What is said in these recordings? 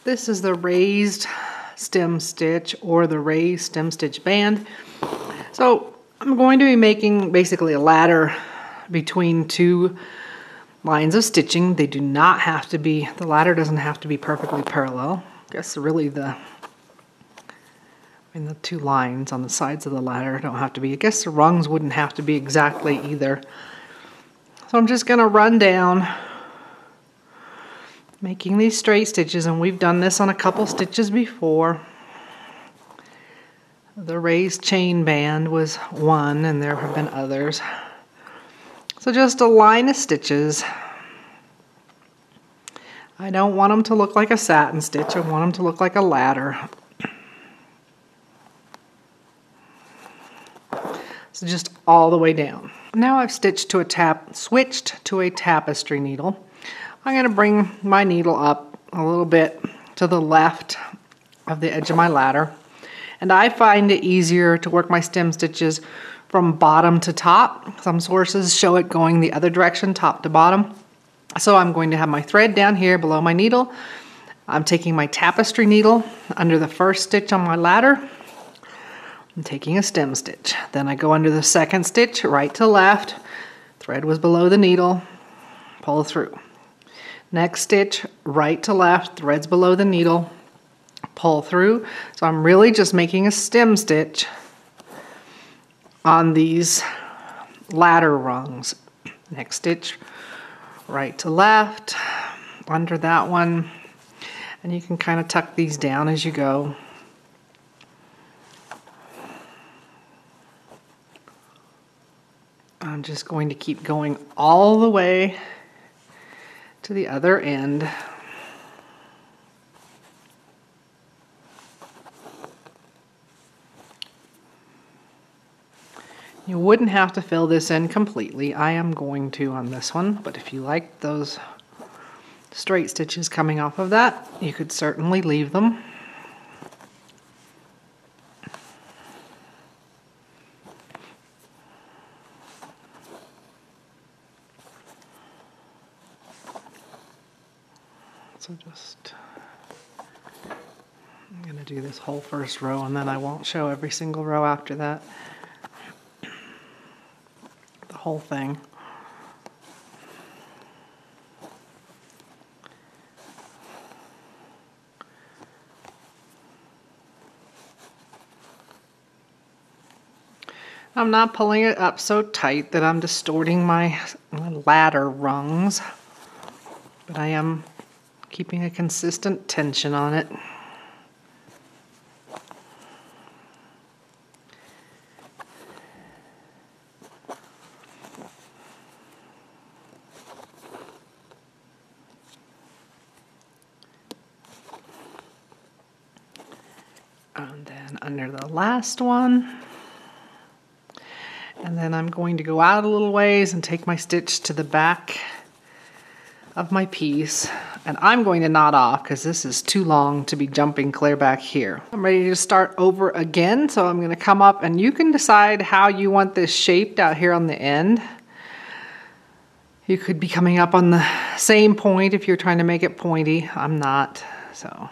This is the raised stem stitch or the raised stem stitch band. So I'm going to be making basically a ladder between two lines of stitching. They do not have to be, the ladder doesn't have to be perfectly parallel. I guess really the two lines on the sides of the ladder don't have to be. I guess the rungs wouldn't have to be exactly either. So I'm just going to run down making these straight stitches, and we've done this on a couple stitches before. The raised chain band was one, and there have been others. So just a line of stitches. I don't want them to look like a satin stitch. I want them to look like a ladder. So just all the way down. Now I've switched to a tapestry needle. I'm going to bring my needle up a little bit to the left of the edge of my ladder. And I find it easier to work my stem stitches from bottom to top. Some sources show it going the other direction, top to bottom. So I'm going to have my thread down here below my needle. I'm taking my tapestry needle under the first stitch on my ladder. I'm taking a stem stitch. Then I go under the second stitch, right to left. Thread was below the needle. Pull through. Next stitch, right to left, threads below the needle, pull through. So I'm really just making a stem stitch on these ladder rungs. Next stitch, right to left, under that one, and you can kind of tuck these down as you go. I'm just going to keep going all the way to the other end. You wouldn't have to fill this in completely. I am going to on this one, but if you like those straight stitches coming off of that, you could certainly leave them. So I'm going to do this whole first row, and then I won't show every single row after that. The whole thing. I'm not pulling it up so tight that I'm distorting my ladder rungs, but I am keeping a consistent tension on it. And then under the last one. And then I'm going to go out a little ways and take my stitch to the back of my piece. And I'm going to knot off because this is too long to be jumping clear back here. I'm ready to start over again. So I'm going to come up, and you can decide how you want this shaped out here on the end. You could be coming up on the same point if you're trying to make it pointy. I'm not. So I'm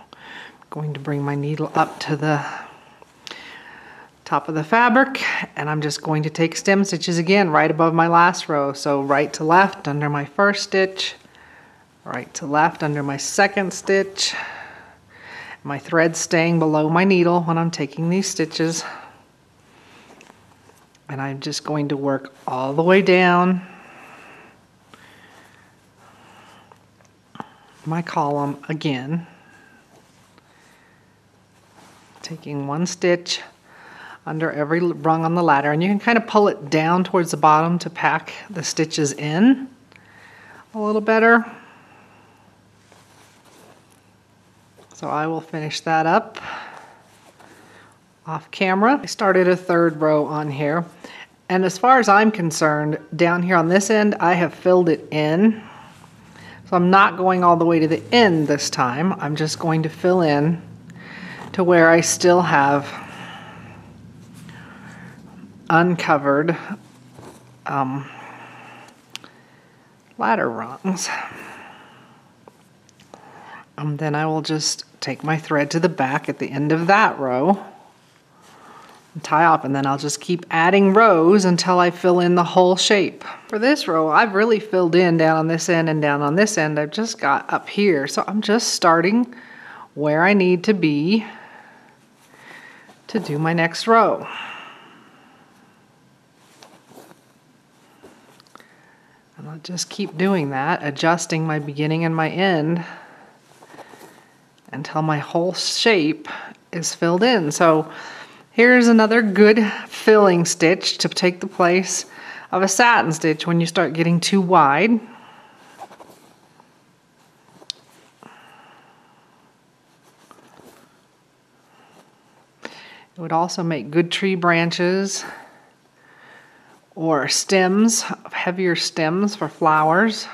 going to bring my needle up to the top of the fabric, and I'm just going to take stem stitches again right above my last row. So right to left under my first stitch, right to left under my second stitch. My thread staying below my needle when I'm taking these stitches. And I'm just going to work all the way down my column again, taking one stitch under every rung on the ladder, and you can kind of pull it down towards the bottom to pack the stitches in a little better. So I will finish that up off camera. I started a third row on here, and as far as I'm concerned, down here on this end, I have filled it in. So I'm not going all the way to the end this time. I'm just going to fill in to where I still have uncovered ladder rungs. Then I will just take my thread to the back at the end of that row and tie off, and then I'll just keep adding rows until I fill in the whole shape. For this row, I've really filled in down on this end and down on this end. I've just got up here, so I'm just starting where I need to be to do my next row. And I'll just keep doing that, adjusting my beginning and my end until my whole shape is filled in. So here's another good filling stitch to take the place of a satin stitch when you start getting too wide. It would also make good tree branches or stems, heavier stems for flowers.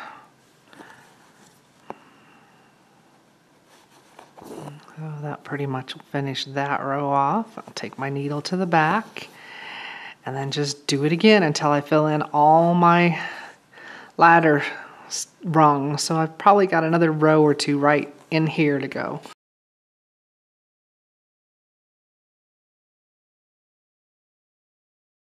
So that pretty much will finish that row off. I'll take my needle to the back and then just do it again until I fill in all my ladder rungs. So I've probably got another row or two right in here to go.